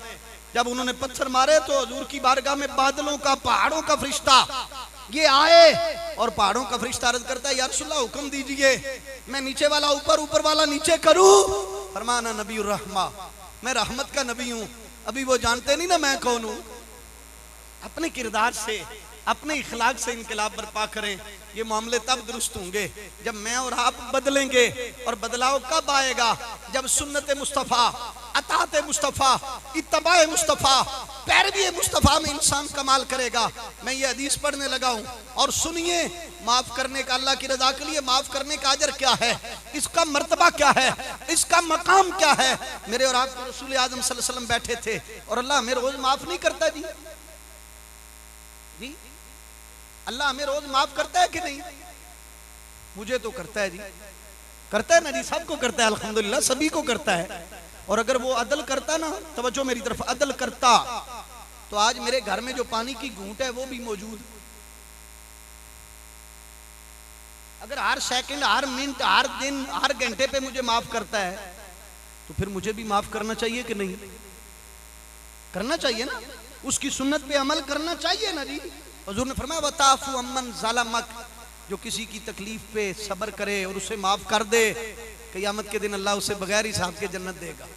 जब उन्होंने पत्थर मारे तो हुजूर की बारगाह में बादलों का, पहाड़ों का फरिश्ता ये आए और पहाड़ों का फरिश्ता अर्ज करता है या रसूलल्लाह हुक्म दीजिए मैं नीचे वाला ऊपर, ऊपर वाला नीचे करूं। फरमाना नबी रहमा, मैं रहमत का नबी हूं। अभी वो जानते नहीं ना मैं कौन हूं। अपने किरदार से, अपने इखलाक से इनकलाब बर्पा करें। ये मामले तब दुरुस्त होंगे जब मैं और आप बदलेंगे। और बदलाव कब आएगा? जब सुन्नत मुस्तफ़ा, अतात मुस्तफ़ा, इत्तबाए मुस्तफ़ा, पैरवी मुस्तफ़ा में इंसान कमाल करेगा। मैं ये हदीस पढ़ने लगा हूँ और सुनिए, माफ करने का, अल्लाह की रजा के लिए माफ करने का अजर क्या है, इसका मर्तबा क्या है, इसका मकाम क्या है। मेरे और आपके रसूल आज़म सल्लल्लाहु अलैहि वसल्लम बैठे थे और अल्लाह हमें रोज माफ नहीं करता जी? जी अल्लाह हमें रोज माफ करता है कि नहीं? मुझे तो करता है जी, करता है ना जी, सबको करता है अल्हम्दुलिल्लाह, सभी को करता है। और अगर वो अदल करता ना, तवज्जो मेरी तरफ, अदल करता तो आज मेरे घर में जो पानी की घूंट है वो भी मौजूद। अगर हर सेकंड, हर मिनट, हर दिन, हर घंटे पे मुझे माफ करता है तो फिर मुझे भी माफ करना चाहिए कि नहीं? करना चाहिए ना, उसकी सुन्नत पे अमल करना चाहिए ना जी। हुजूर ने फरमाया वताफु अमन ज़लमक, जो किसी की तकलीफ पे सब्र करे और उसे माफ कर दे, क़यामत के दिन अल्लाह उसे बगैर हिसाब के जन्नत देगा,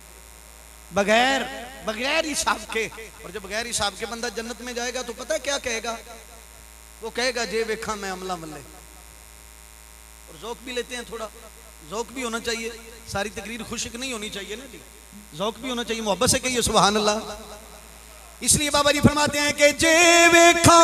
बगैर हिसाब के। और जब बगैर हिसाब के बंदा जन्नत में जाएगा तो पता है क्या कहेगा? वो कहेगा जे वेखा मैं अमला मल्ले। और ज़ौक भी लेते हैं, थोड़ा ज़ौक भी होना चाहिए, सारी तकरीर खुशक नहीं होनी चाहिए ना जी, ज़ौक भी होना चाहिए। मोहब्बत से कहिए सुभान अल्लाह। इसलिए बाबा जी फरमाते हैं कि जे वेखा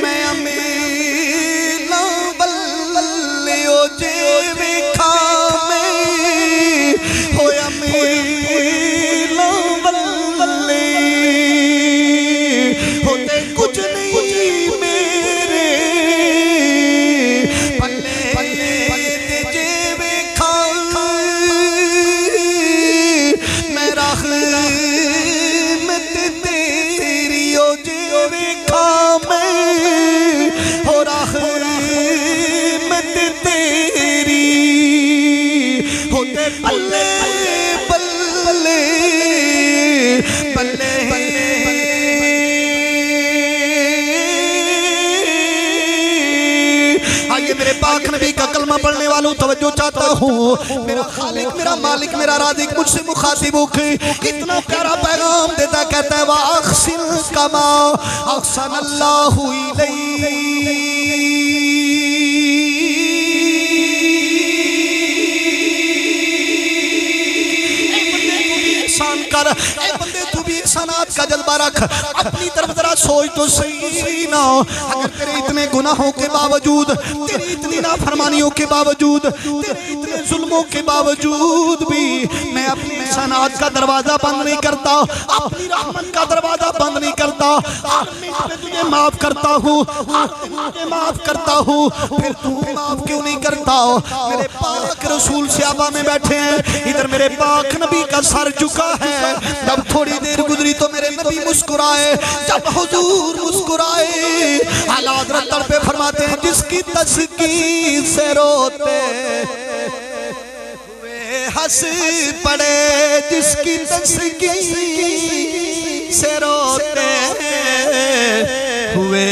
मैं अमीला बल्ले, ओ जे वेखा मैं हो अमीला बल्ले, होते कुछ नहीं मेरे बल्ले बल्ले बल्ले आइए मेरे पाक नबी का कलमा पढ़ने वालों तवज्जो चाहता हूँ। मेरा खालिक, मेरा मालिक, मेरा राज़िक मुझसे मुखातिब होकर इतना प्यारा पैगाम देता, कहता है वाहसिन कमा अहसनल्लाहु इलैक। कर ए बंदे तू भी सनात का जज्बा रख, अपनी तरफ जरा सोच तो सही ना। अगर तेरे इतने गुनाहों के बावजूद, तेरी इतनी नाफरमानियों के बावजूद, तेरे इतने जुल्मों के बावजूद भी मैं अपनी सनात का दरवाजा बंद नहीं करता, अपनी रहमत का दरवाजा बंद नहीं करता। मैं तुझे माफ करता हूँ, तुझे माफ करता हूँ, फिर तू माफ क्यों नहीं करता? मेरे पाक रसूल सहाबा में बैठे हैं, इधर मेरे पाक नबी का सर झुका है। जब थोड़ी देर गुजरी तो मेरे नबी मुस्कुराए, जब हुजूर मुस्कुराए आला हज़रत तड़पे फरमाते हैं जिसकी तस्कीर से रोते हुए हंस पड़े, जिसकी तस्कीर से रोते हुए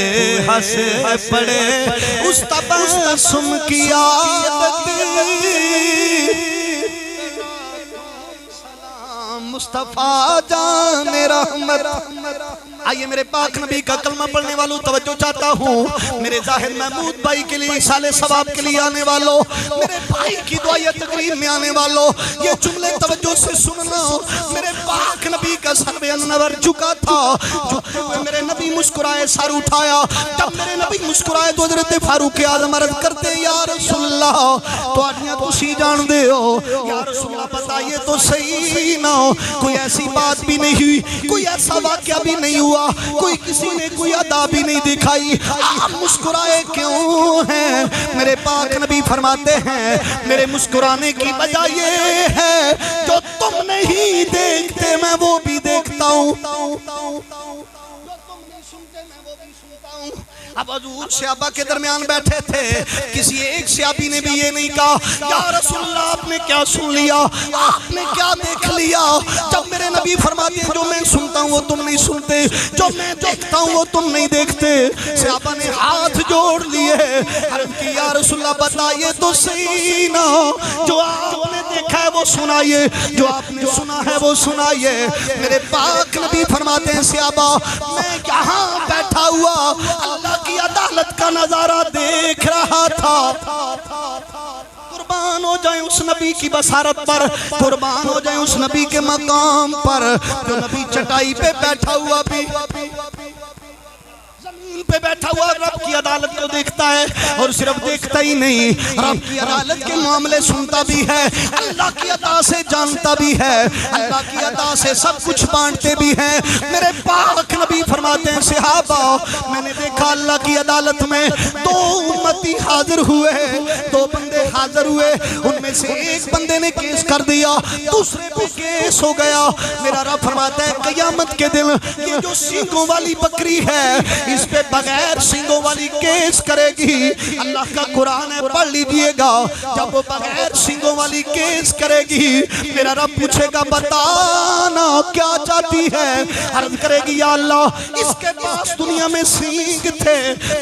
हंस पड़े, उस तबस्सुम की आदत मुस्तफा जान रहमत आइए मेरे पाक नबी का कलमा पढ़ने वालों तवज्जो चाहता हूँ। मेरे जाहिर महमूद भाई के लिए, साले सवाब के लिए आने वालों, मेरे भाई की दुआ या तकरीब में आने वालों, ये जुमले तवज्जो से सुनना। मेरे पाक नबी का सर्वे अनवर झुका था, झुकते हुए मेरे नबी मुस्कुराए, सर उठाया। जब मेरे नबी मुस्कुराए तो हज़रत फारूक आज़म अर्ज़ करते या रसूलल्लाह तुहाडियां तुसी जानदे हो, या रसूलल्लाह बताइए तो सही ना, कोई ऐसी बात भी नहीं हुई, कोई ऐसा वाक़या भी नहीं हुआ, कोई किसी ने कोई अदा भी नहीं दिखाई, आप मुस्कुराए क्यों हैं? मेरे पाक नबी फरमाते हैं मेरे मुस्कुराने की वजह ये है जो तुम नहीं देखते मैं वो भी देखता हूँ, अब हजूर सहाबा के दरमियान बैठे थे, किसी एक सहाबी ने भी ये नहीं कहा या रसूलल्लाह आपने क्या सुन लिया, आपने क्या देख लिया। जब मेरे नबी फरमाते हैं जो मैं सुनता हूँ वो तुम नहीं सुनते, जो मैं देखता हूँ वो तुम नहीं देखते। सहाबा ने हाथ जोड़ लिए, अर्ज़ की या रसूलल्लाह बताइए तो सही ना, जो आपने देखा है वो सुनाइए, जो आपने सुना है वो सुनाइए। मेरे पाक नबी फरमाते हैं सहाबा मैं यहाँ बैठा हुआ अल्लाह की अदालत का नजारा देख रहा था। कुर्बान हो जाए उस नबी की बसारत पर, कुर्बान हो जाए उस नबी के मकाम पर, जो नबी चटाई पे बैठा हुआ भी पे बैठा हुआ रब की अदालत को देखता है, और सिर्फ देखता ही नहीं रब की अदालत के मामले सुनता भी है, अल्लाह की अता से जानता भी है, अल्लाह की अता से सब कुछ बांटते भी हैं। मेरे पाक नबी फरमाते हैं सहाबा मैंने देखा अल्लाह की अदालत में दो उम्मती हाजिर हुए, दो बंदे हाजिर हुए, उनमें से एक बंदे ने केस कर दिया, दूसरे पे केस हो गया। मेरा रब फरमाता है क़यामत के दिन ये जो सींगों वाली बकरी है इस पे बगैर सींगों वाली केस करेगी। अल्लाह का कुरान है पढ़ लीजिएगा, जब वो बगैर सींगों वाली केस करेगी मेरा रब पूछेगा बताना क्या चाहती है, अर्ज करेगी या अल्लाह इसके पास दुनिया में सींग थे,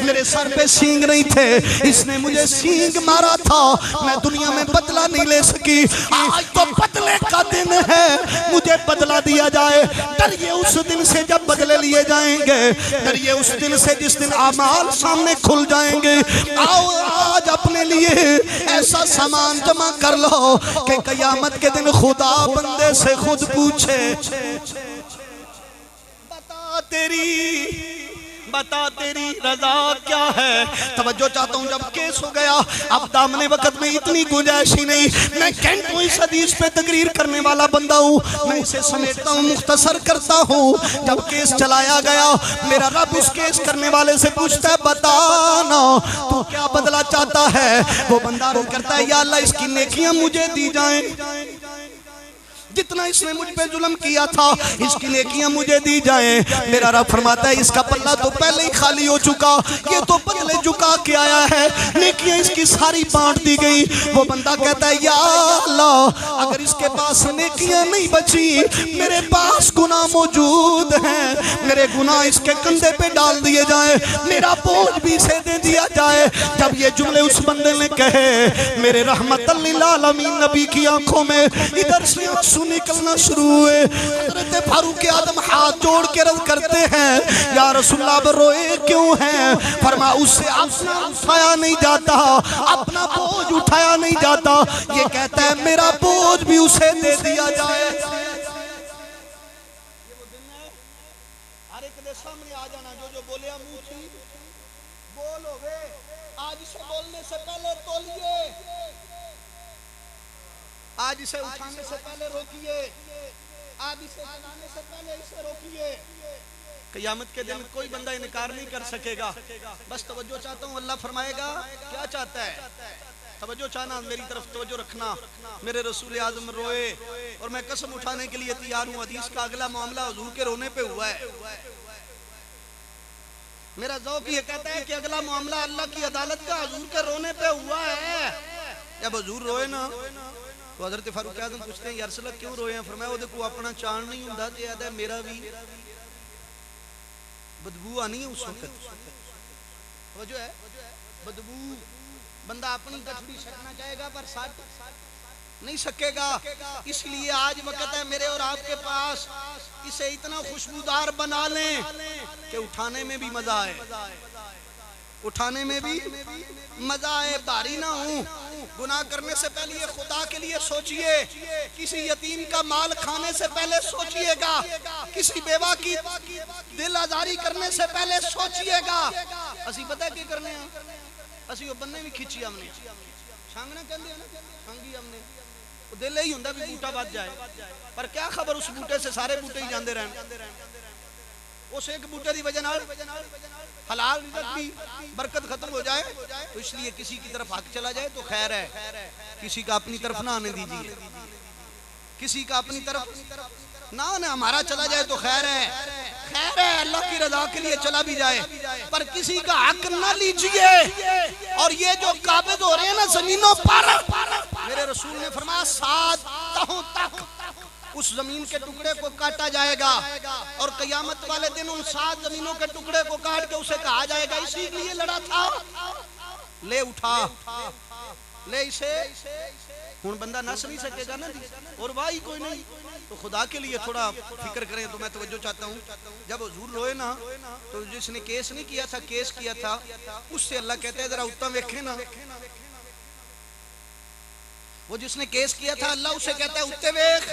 मेरे सर पे सींग नहीं थे, इसने मुझे सींग मारा था, मैं दुनिया में बदला नहीं ले सकी, आज तो बदले का दिन है, मुझे बदला दिया जाए। डरिए उस दिन से जब बदले लिए जाएंगे, डरिए उस दिन से जिस दिन आमाल सामने खुल जाएंगे। आओ आज अपने लिए ऐसा सामान जमा कर लो कि कयामत के दिन खुदा बंदे से खुद पूछे बता तेरी रजा क्या है। तवज्जो चाहता हूँ, जब केस हो गया अब दामने वक्त में इतनी गुंजाइश ही नहीं, मैं घंटों इस हदीस पे तकरीर करने वाला बंदा हूँ, मैं इसे समेटता हूँ मुख्तसर करता हूँ। जब केस चलाया गया मेरा रब उस केस करने वाले से पूछता है बताना तू क्या बदला चाहता है। वो बंदा अर्ज़ करता है या अल्लाह इसकी नेकियां मुझे दी जाएं, जितना इसने मुझ पे जुल्म किया था इसकी नेकियां मुझे दी जाएं। मेरा रब फरमाता है इसका पल्ला तो पहले ही खाली हो चुका, ये तो बदले झुका के आया है, नेकियां इसकी सारी बांट दी गई। वो बंदा कहता है या अल्लाह अगर इसके पास नेकियां नहीं बची, मेरे पास गुनाह मौजूद हैं, मेरे गुनाह इसके कंधे पे डाल दिए जाए, मेरा बोझ भी इसे दे दिया जाए। जब ये जुमले उस बंदे ने कहे मेरे रहमतल लिल आलमीन नबी की आंखों में इधर से आंसू निकलना शुरू हुए। हज़रत फारूक आज़म हाथ जोड़ के अर्ज़ करते हैं या रसूलल्लाह अब रोए क्यों हैं? फरमा उससे अपना उठाया नहीं जाता, अपना बोझ उठाया नहीं जाता, ये कहता है मेरा बोझ भी उसे दे दिया जाए। सामने आ जाना, जो बोले मुंह बोलोगे, आज इसे बोलने से पहले तोलिए, आज इसे उठाने से पहले रोकिए, आज इसे जलाने से पहले इसे रोकिए। क़यामत के दिन कोई बंदा इनकार नहीं कर सकेगा। बस तवज्जो चाहता हूँ, अल्लाह फरमाएगा क्या चाहता है, तवज्जो चाहना, मेरी तरफ तवज्जो रखना। मेरे रसूल आज़म रोए और मैं कसम उठाने के लिए तैयार हूँ, हदीस का अगला मामला हुजूर के रोने पे हुआ है। मेरा ज़ौक़ ये कहता है कि अगला मामला अल्लाह की अदालत का हुजूर के रोने पे हुआ है। जब हुजूर रोए ना तो हज़रत फारूक आज़म पूछते हैं यार रसूल अल्लाह क्यों रोए हैं? फरमाया वो देखो अपना चांद नहीं हुंदा ते याद है मेरा भी बदबू आनी है उस वक्त, वजह है बदबू, बंदा अपनी गठड़ी छकना चाहेगा पर साथ नहीं सकेगा। इसलिए आज वक्त है मेरे और आपके पास, इसे इतना खुशबूदार बना लें कि उठाने में भी मजा आए, उठाने में भी मजा आए, भारी ना हो। गुनाह करने से पहले ये खुदा के लिए सोचिए, किसी यतीम का माल खाने से पहले सोचिएगा, किसी बेवा की दिल आजारी करने से पहले सोचिएगा। असी पता क्या करने हैं, असी वो बन्ने भी खींची हमने, छांगना कहते हैं ना, छांगी हमने, दिल ही होंगे भी बूटा बच जाए, पर क्या खबर उस बूटे से सारे बूटे ही जाते रहन। उस एक बूटे की वजह हलाल रिज़्क भी बरकत खत्म हो जाए, तो इसलिए किसी की तरफ हक चला जाए तो खैर है, किसी का अपनी तरफ ना आने दीजिए, किसी का अपनी तरफ ना आने, हमारा चला जाए तो खैर है, खैर है, अल्लाह की रजा के लिए चला भी जाए, पर किसी का हक ना लीजिए। और ये जो काबिज हो रहे हैं ना जमीनों पर, मेरे रसूल ने फरमाया 7 तहों तक उस जमीन के टुकड़े को काटा जाएगा, और कयामत वाले दिन उन 7 जमीनों के टुकड़े को काट के उसे कहा जाएगा इसीलिए लड़ा था, ले उठा, ले इसे। हुन बंदा नस नहीं सकेगा ना जी, और वाही कोई नहीं, तो खुदा के लिए थोड़ा फिक्र करें। तो मैं तवज्जो चाहता हूँ, जब हुजूर रोए ना, तो जिसने केस नहीं किया था, केस किया था, उससे अल्लाह कहते हैं जरा उत्तम देखे ना, वो जिसने केस किया था अल्लाह उसे कहता है उत्ते वेख।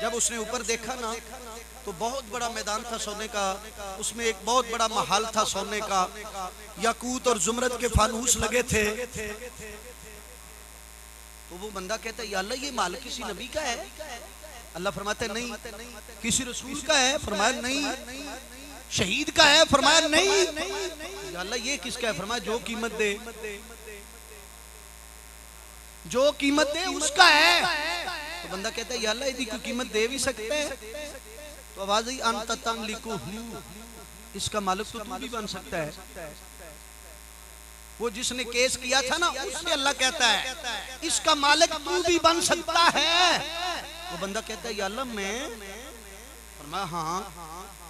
जब उसने ऊपर देखा ना, तो बहुत बड़ा मैदान था सोने का, उसमें एक बहुत बड़ा महल था सोने का, याकूत और जुमरत के फानूस लगे थे। तो वो बंदा कहता है या अल्लाह ये माल किसी नबी का है? अल्लाह फरमाते नहीं। किसी रसूल का है? फरमाया नहीं। शहीद का है? फरमाया नहीं। या अल्लाह ये किसका है? फरमाया जो कीमत दे, जो कीमत दे उसका है। तो बंदा कहता है या अल्लाह यदि कोई कीमत दे भी सकते हैं, तो आवाज ही अंत तंग लिखो, इसका मालिक तो तू भी बन सकता है। वो जिसने केस किया था ना, उससे अल्लाह कहता है इसका मालिक तू भी बन सकता है। वो बंदा कहता है या अल्लाह मैं? फरमाया हाँ।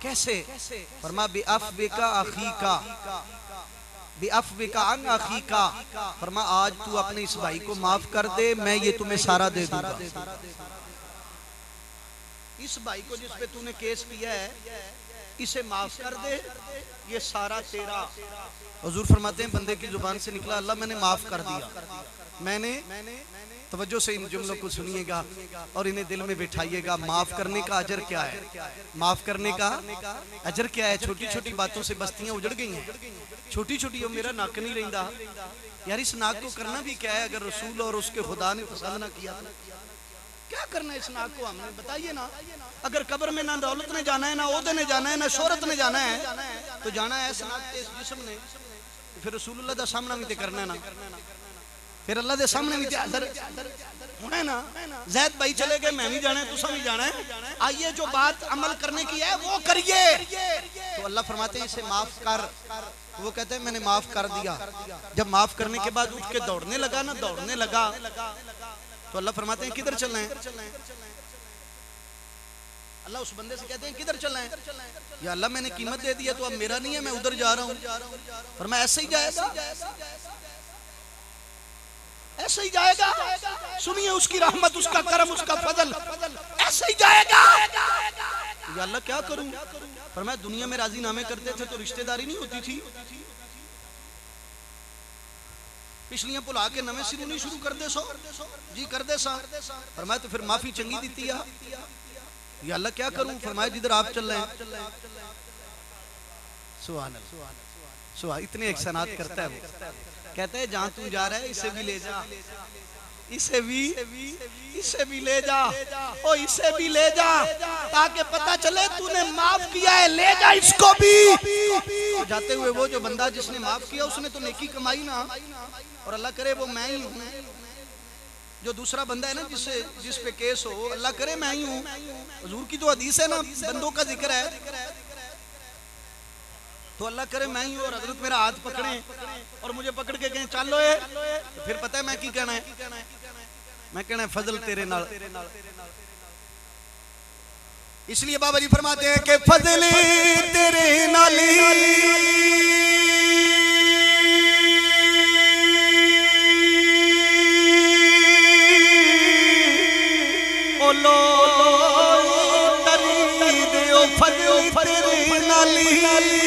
कैसे? फरमाया बिअफ़विका अख़ीका, बिअफ़विका अन अख़ीका। फरमाया आज तू अपने इस भाई को माफ कर दे, मैं ये तुम्हें सारा दे दूंगा। इस भाई को जिस पे तूने केस किया है, इसे माफ कर दे, ये सारा तेरा। हुजूर फरमाते हैं बंदे की जुबान से निकला अल्लाह मैंने माफ कर दिया। मैंने, तवज्जो से इन जुमलों को सुनिएगा और इन्हें दिल में बिठाइएगा। माफ करने का अजर क्या है? माफ करने का अजर क्या है? छोटी छोटी बातों से बस्तियां उजड़ गई हैं, छोटी छोटी। मेरा नाक नहीं रहता यार, इस नाक को करना भी क्या है? अगर रसूल और उसके खुदा ने पसंद ना किया, क्या करना है इस नाक को? हमने बताइए ना। अगर कब्र में ना दौलत ने जाना है, ना ओहदे ने जाना है, ना शोहरत ने जाना है, तो जाना है इस नाक के, इस जिस्म ने। फिर रसूलुल्लाह दा सामना भी ते करना है ना, फिर अल्लाह दे सामने भी हाज़िर होना है ना। ज़ैद भाई चले गए, मैं भी जाना है, तुसा भी जाना है। आइए जो बात अमल करने की है वो करिए। तो अल्लाह फरमाते हैं इसे माफ कर। वो कहते हैं मैंने माफ कर दिया। जब माफ करने के बाद उठ के दौड़ने लगा ना, दौड़ने लगा, तो अल्लाह फरमाते हैं किधर चलना है? अल्लाह उस बंदे से कहते हैं किधर चलना है? या अल्लाह मैंने कीमत दे दी है, तो अब मेरा नहीं है, मैं उधर जा रहा हूँ। फरमाया ऐसे ही जाएगा, ऐसे ही जाएगा। सुनिए उसकी रहमत, उसका करम, उसका फजल, ऐसे ही जाएगा। या अल्लाह क्या करूं? फरमाया दुनिया में राजीनामे करते थे तो रिश्तेदारी नहीं होती थी, पिछलियां भुला के नवे सिरों नहीं शुरू कर दे सो जी, कर दे सा। फरमाया तो फिर माफी चंगी दी है। या अल्लाह क्या करूं? फरमाया जिधर आप चल रहे हैं। सुभान अल्लाह, सुभान। इतने एहसानात करता है वो। कहते हैं जहां तू जा रहा है इसे भी ले जा, इसे भी ले जा, ओ इसे भी ले जा, ताकि पता चले तूने माफ किया है, ले जा इसको भी। तो जाते हुए वो जो बंदा जिसने माफ किया उसने तो नेकी कमाई ना, और अल्लाह करे वो मैं ही हूँ। जो दूसरा बंदा है ना जिस पे केस हो, अल्लाह करे मैं ही हूँ। हुजूर की तो हदीस है ना, बंदों का जिक्र है, तो अल्लाह करे मैं ही हूँ और हजरत मेरा हाथ पकड़े और मुझे पकड़ के कहें चलो ये, तो फिर पता है मैं की कहना है? मैं कहना है फजल तेरे नाल। इसलिए बाबा जी फरमाते हैं कि फजल तेरे नाल तेरे नाली